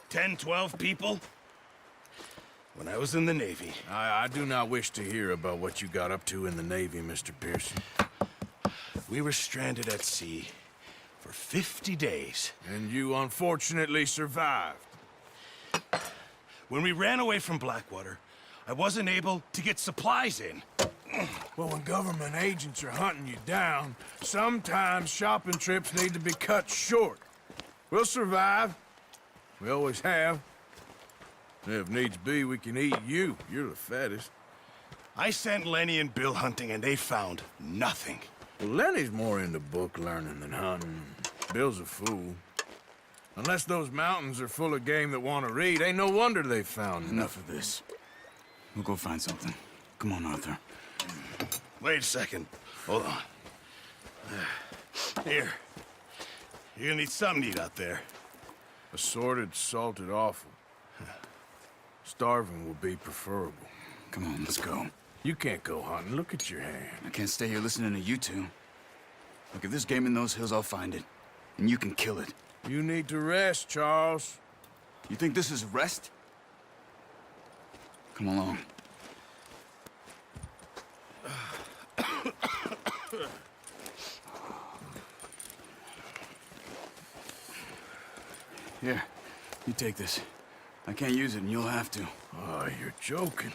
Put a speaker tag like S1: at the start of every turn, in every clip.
S1: 10, 12 people. When I was in the Navy.
S2: I do not wish to hear about what you got up to in the Navy, Mr. Pearson.
S1: We were stranded at sea for 50 days.
S2: And you unfortunately survived.
S1: When we ran away from Blackwater, I wasn't able to get supplies in.
S2: Well, when government agents are hunting you down, sometimes shopping trips need to be cut short. We'll survive. We always have. If needs be, we can eat you. You're the fattest.
S1: I sent Lenny and Bill hunting, and they found nothing.
S2: Well, Lenny's more into book learning than hunting. Bill's a fool. Unless those mountains are full of game that want to read, ain't no wonder they found
S3: Enough of this. We'll go find something. Come on, Arthur.
S1: Wait a second. Hold on. Here. You're gonna need something to eat out there.
S2: Assorted, salted offal. Starving will be preferable.
S3: Come on, let's go.
S2: You can't go hunting. Look at your hand.
S3: I can't stay here listening to you two. Look, if there's game in those hills, I'll find it. And you can kill it.
S2: You need to rest, Charles.
S3: You think this is rest? Come along. Here, you take this. I can't use it, and you'll have to.
S2: Oh, you're joking.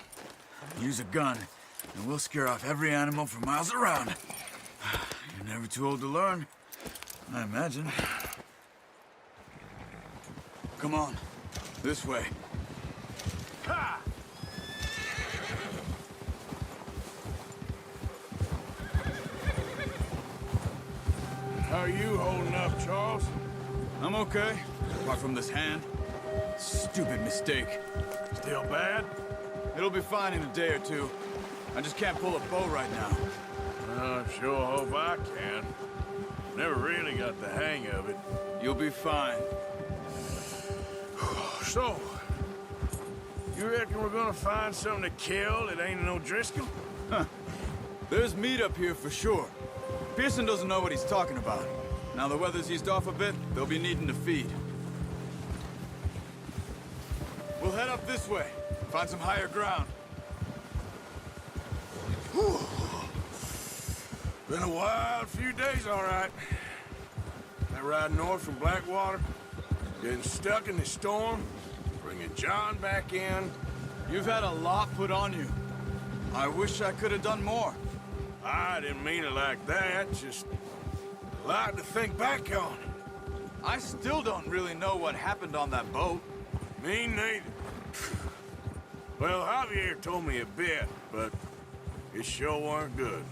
S3: Use a gun, and we'll scare off every animal for miles around. You're never too old to learn, I imagine. Come on, this way.
S2: Ha! How are you holding up, Charles?
S3: I'm okay, apart from this hand. Stupid mistake.
S2: Still bad?
S3: It'll be fine in a day or two. I just can't pull a bow right now.
S2: I sure hope I can. Never really got the hang of it.
S3: You'll be fine.
S2: So, you reckon we're gonna find something to kill that ain't no Driscoll?
S3: There's meat up here for sure. Pearson doesn't know what he's talking about. Now the weather's eased off a bit, they'll be needing to feed. We'll head up this way. Find some higher ground.
S2: Whew. Been a wild few days, all right. That ride north from Blackwater, getting stuck in the storm, bringing John back in.
S3: You've had a lot put on you. I wish I could have done more.
S2: I didn't mean it like that, just a lot to think back on.
S3: I still don't really know what happened on that boat.
S2: Me neither. Well, Javier told me a bit, but it sure weren't good.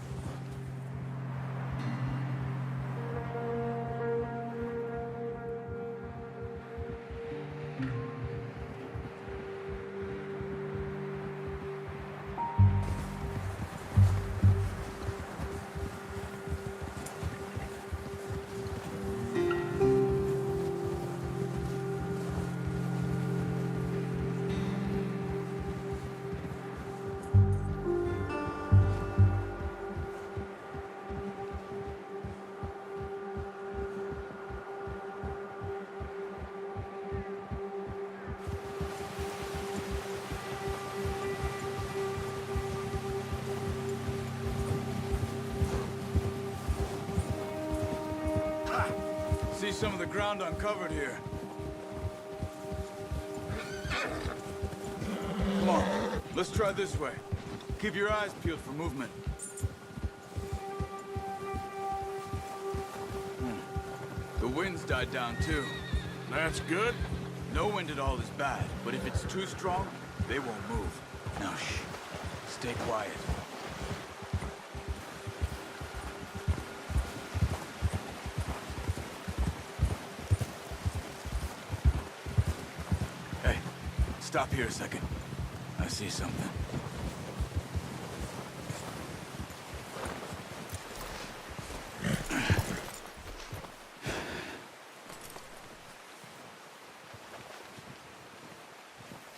S3: See some of the ground uncovered here. Come on, let's try this way. Keep your eyes peeled for movement. The wind's died down too.
S2: That's good.
S3: No wind at all is bad, but if it's too strong, they won't move. Now shh, stay quiet. Hey, stop here a second. I see something.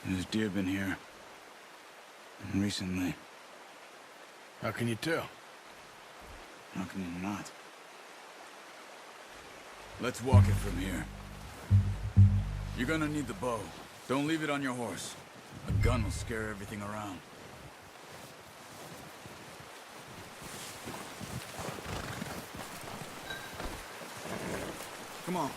S3: There's deer been here. And recently.
S2: How can you tell?
S3: How can you not? Let's walk it from here. You're gonna need the bow. Don't leave it on your horse. A gun will scare everything around. Come on.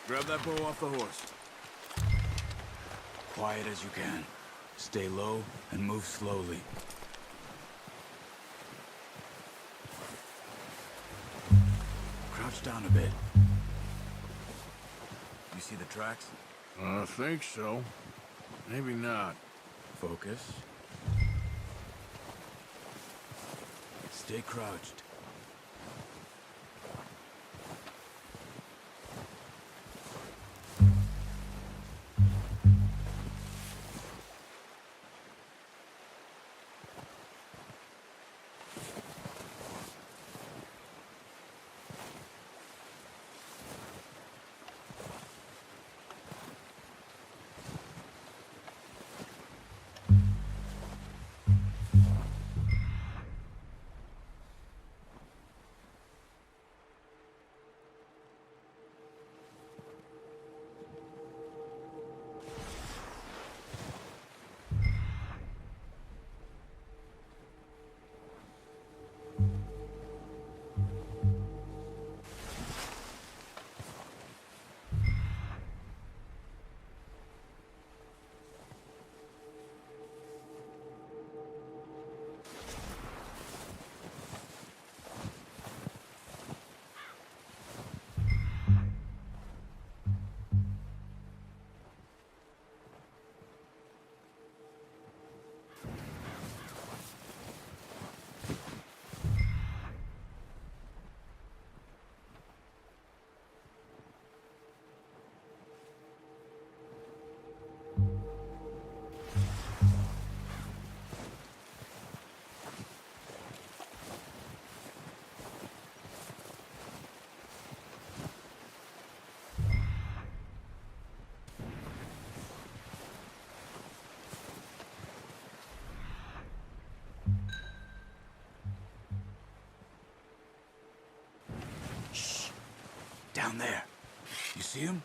S3: Grab that bow off the horse. Quiet as you can. Stay low and move slowly. Crouch down a bit. You see the tracks?
S2: I think so. Maybe not.
S3: Focus. Stay crouched. Down there. You see him?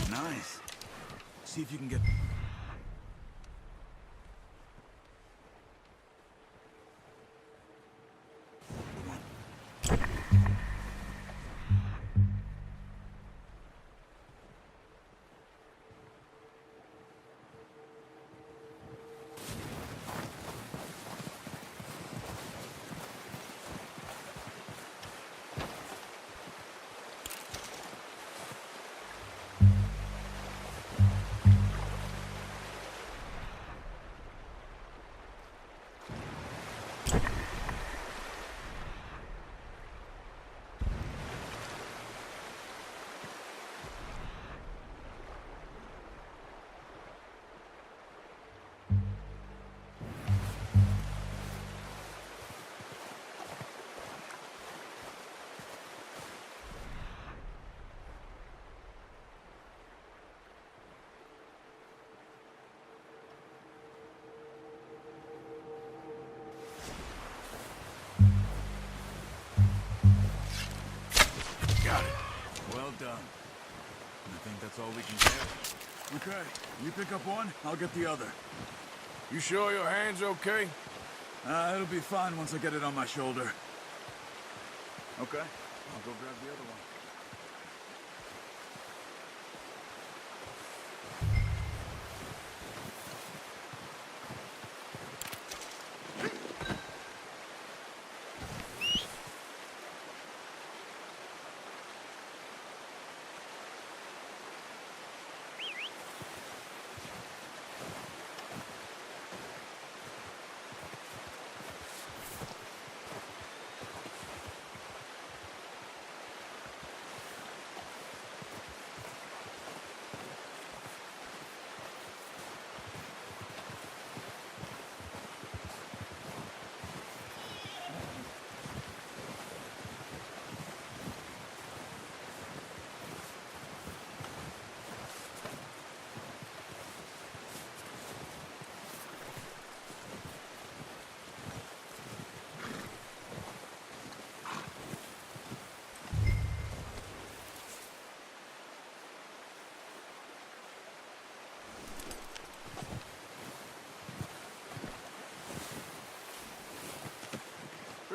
S3: Nice. See if you can get... Well done. I think that's all we can get. Okay, you pick up one, I'll get the other.
S2: You sure your hand's okay?
S3: It'll be fine once I get it on my shoulder. Okay, I'll go grab the other one.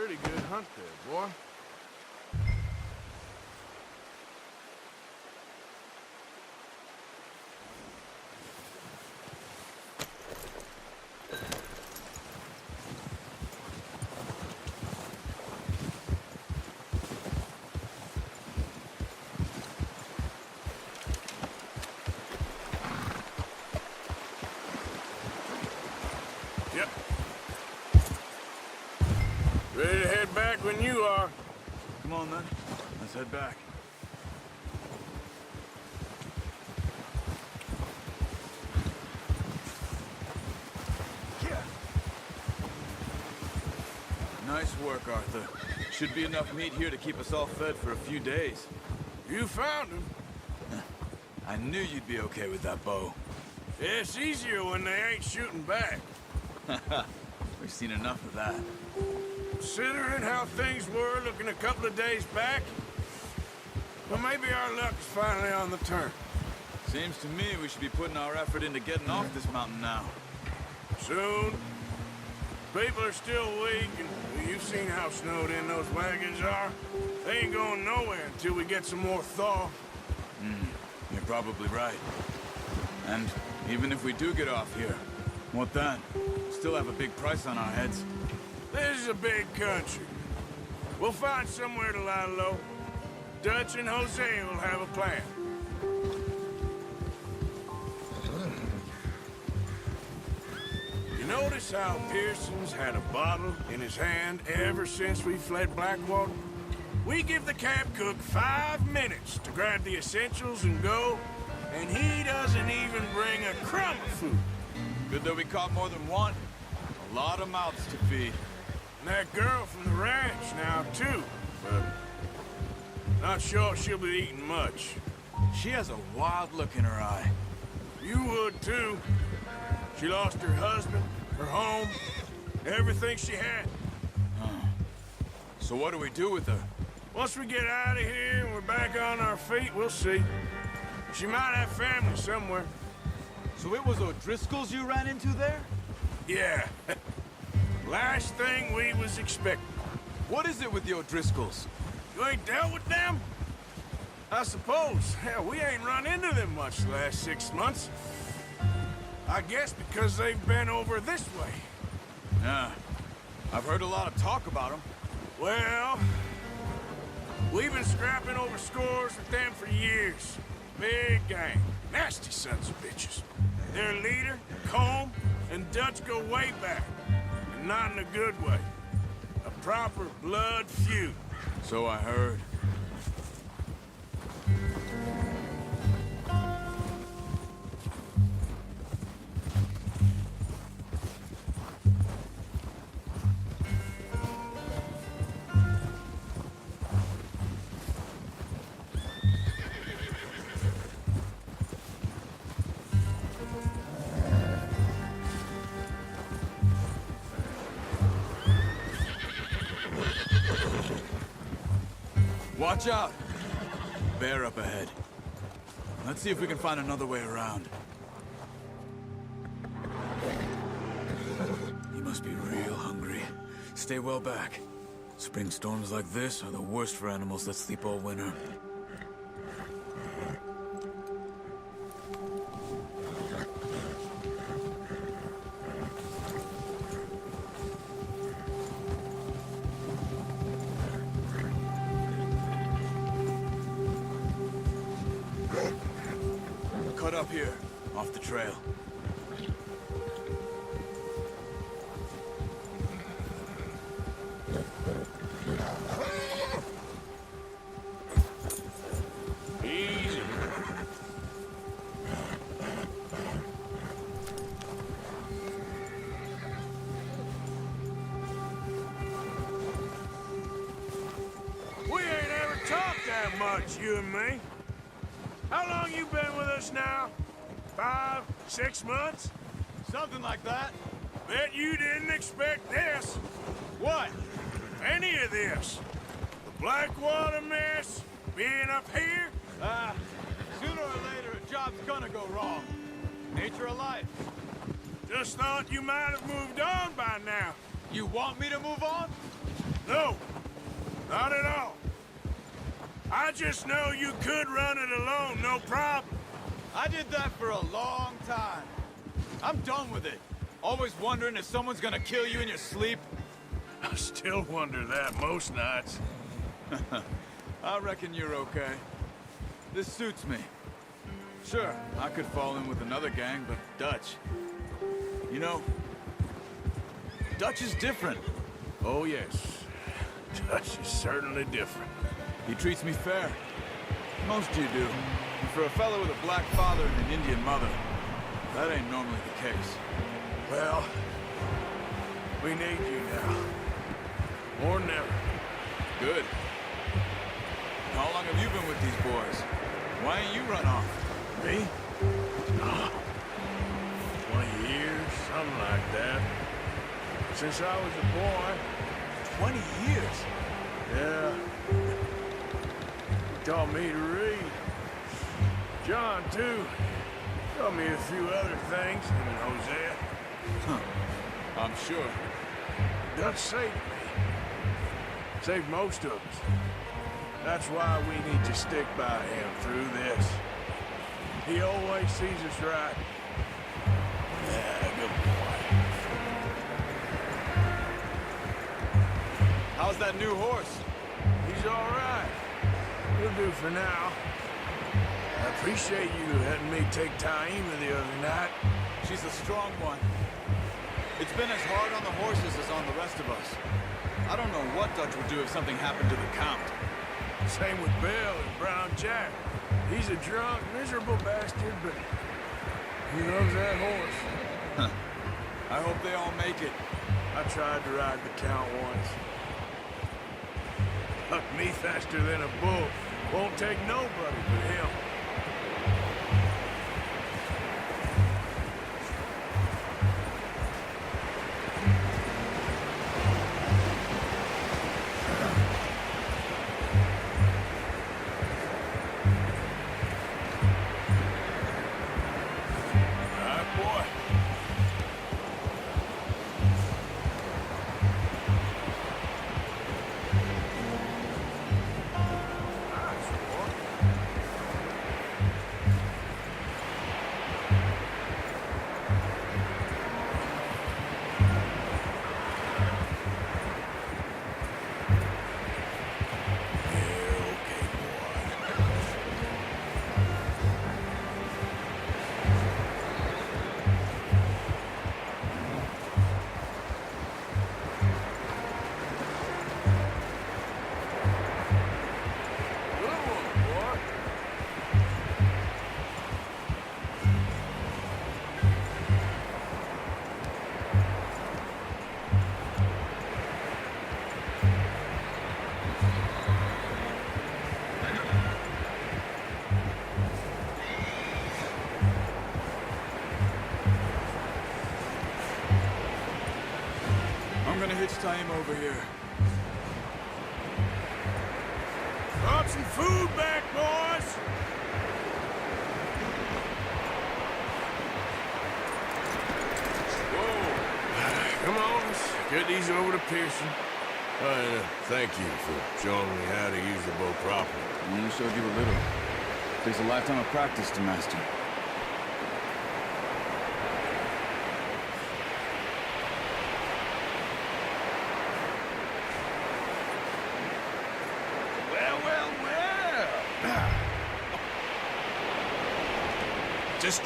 S2: pretty good hunt there, boy. Yep. Ready to head back when you are.
S3: Come on, then. Let's head back. Nice work, Arthur. Should be enough meat here to keep us all fed for a few days.
S2: You found him.
S3: I knew you'd be okay with that bow.
S2: Yeah, it's easier when they ain't shooting back.
S3: We've seen enough of that.
S2: Considering how things were looking a couple of days back, well, maybe our luck's finally on the turn.
S3: Seems to me we should be putting our effort into getting off this mountain now.
S2: Soon. People are still weak, and you've seen how snowed in those wagons are. They ain't going nowhere until we get some more thaw.
S3: You're probably right. And even if we do get off here, what then? Still have a big price on our heads.
S2: This is a big country. We'll find somewhere to lie low. Dutch and Jose will have a plan. You notice how Pearson's had a bottle in his hand ever since we fled Blackwater? We give the camp cook 5 minutes to grab the essentials and go, and he doesn't even bring a crumb of food.
S3: Good that we caught more than one. A lot of mouths to feed.
S2: And that girl from the ranch now, too. But not sure she'll be eating much.
S3: She has a wild look in her eye.
S2: You would, too. She lost her husband, her home, everything she had.
S3: So what do we do with her?
S2: Once we get out of here and we're back on our feet, we'll see. She might have family somewhere.
S3: So it was O'Driscoll's you ran into there?
S2: Yeah. Last thing we was expecting.
S3: What is it with the O'Driscolls?
S2: You ain't dealt with them? I suppose. Hell, we ain't run into them much the last 6 months. I guess because they've been over this way.
S3: Yeah. I've heard a lot of talk about them.
S2: Well, we've been scrapping over scores with them for years. Big gang. Nasty sons of bitches. Their leader, Combe, and Dutch go way back. And not in a good way. A proper blood feud.
S3: So I heard. Watch out! Bear up ahead. Let's see if we can find another way around. He must be real hungry. Stay well back. Spring storms like this are the worst for animals that sleep all winter. Cut up here, off the trail.
S2: Easy. We ain't ever talked that much, you and me. How long you been with us now? 5, 6 months?
S3: Something like that.
S2: Bet you didn't expect this.
S3: What?
S2: Any of this. The Blackwater mess, being up here.
S3: Sooner or later a job's gonna go wrong. Nature of life.
S2: Just thought you might have moved on by now.
S3: You want me to move on?
S2: No, not at all. I just know you could run it alone, no problem.
S3: I did that for a long time. I'm done with it. Always wondering if someone's gonna kill you in your sleep.
S2: I still wonder that most nights.
S3: I reckon you're okay. This suits me. Sure, I could fall in with another gang, but Dutch... You know, Dutch is different.
S2: Oh, yes. Dutch is certainly different.
S3: He treats me fair. Most of you do. And for a fellow with a black father and an Indian mother, that ain't normally the case.
S2: Well, we need you now. More than ever.
S3: Good. How long have you been with these boys? Why ain't you run off?
S2: Me? 20 years, something like that. Since I was a boy.
S3: 20 years?
S2: Yeah. He taught me to read. John, too. Taught me a few other things, him and Hosea.
S3: Huh. I'm sure.
S2: Dutch saved me. Saved most of us. That's why we need to stick by him through this. He always sees us right. Yeah, good boy.
S3: How's that new horse?
S2: He's all right. He'll do for now. I appreciate you letting me take Taima the other night.
S3: She's a strong one. It's been as hard on the horses as on the rest of us. I don't know what Dutch would do if something happened to the Count.
S2: Same with Bill and Brown Jack. He's a drunk, miserable bastard, but he loves that horse.
S3: Huh. I hope they all make it.
S2: I tried to ride the Count once. Hucked me faster than a bull. Won't take nobody but him.
S3: I'm gonna hitch Taima over here.
S2: Brought some food back, boys! Whoa! Come on, let's get these over to Pearson. Thank you for showing me how to use the bow properly.
S3: I only showed you a little. Takes a lifetime of practice to master.
S2: Just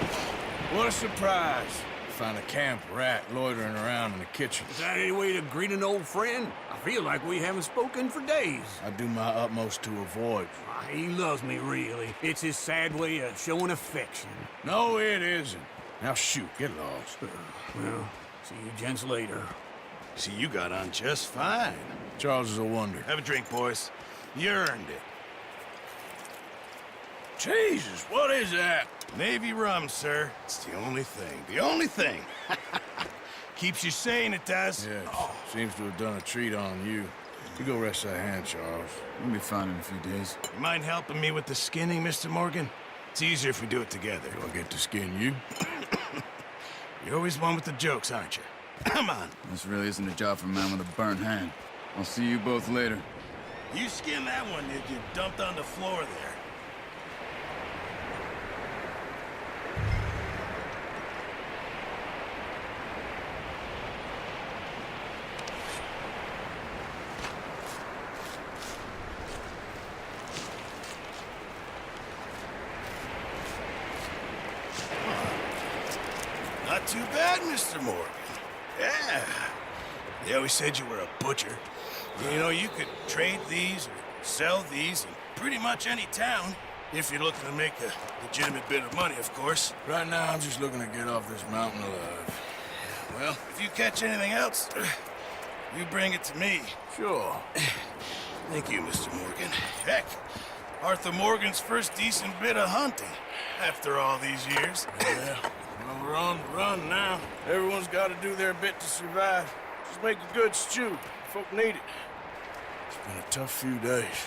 S2: what a surprise. Find a camp rat loitering around in the kitchen.
S4: Is that any way to greet an old friend? I feel like we haven't spoken for days.
S2: I do my utmost to avoid.
S4: He loves me, really. It's his sad way of showing affection.
S2: No, it isn't. Now shoot, get lost.
S4: Well, see you gents later.
S1: See, you got on just fine.
S2: Charles is a wonder.
S1: Have a drink, boys. You earned it.
S2: Jesus, what is that?
S1: Navy rum, sir. It's the only thing. The only thing. Keeps you sane, it does.
S2: Yes, seems to have done a treat on you. You go rest that hand, Charles.
S3: We'll be fine in a few days.
S1: You mind helping me with the skinning, Mr. Morgan? It's easier if we do it together.
S2: Do I get to skin you?
S1: You're always one with the jokes, aren't you? Come on.
S3: This really isn't a job for a man with a burnt hand. I'll see you both later.
S1: You skinned that one, did you? Dumped on the floor there. Not too bad, Mr. Morgan. Yeah. They always said you were a butcher. You know, you could trade these or sell these in pretty much any town, if you're looking to make a legitimate bit of money, of course.
S2: Right now, I'm just looking to get off this mountain alive.
S1: Well, if you catch anything else, you bring it to me.
S2: Sure.
S1: Thank you, Mr. Morgan. Heck, Arthur Morgan's first decent bit of hunting after all these years.
S2: Yeah. Well, we're on the run now. Everyone's got to do their bit to survive. Just make a good stew. Folk need it. It's been a tough few days.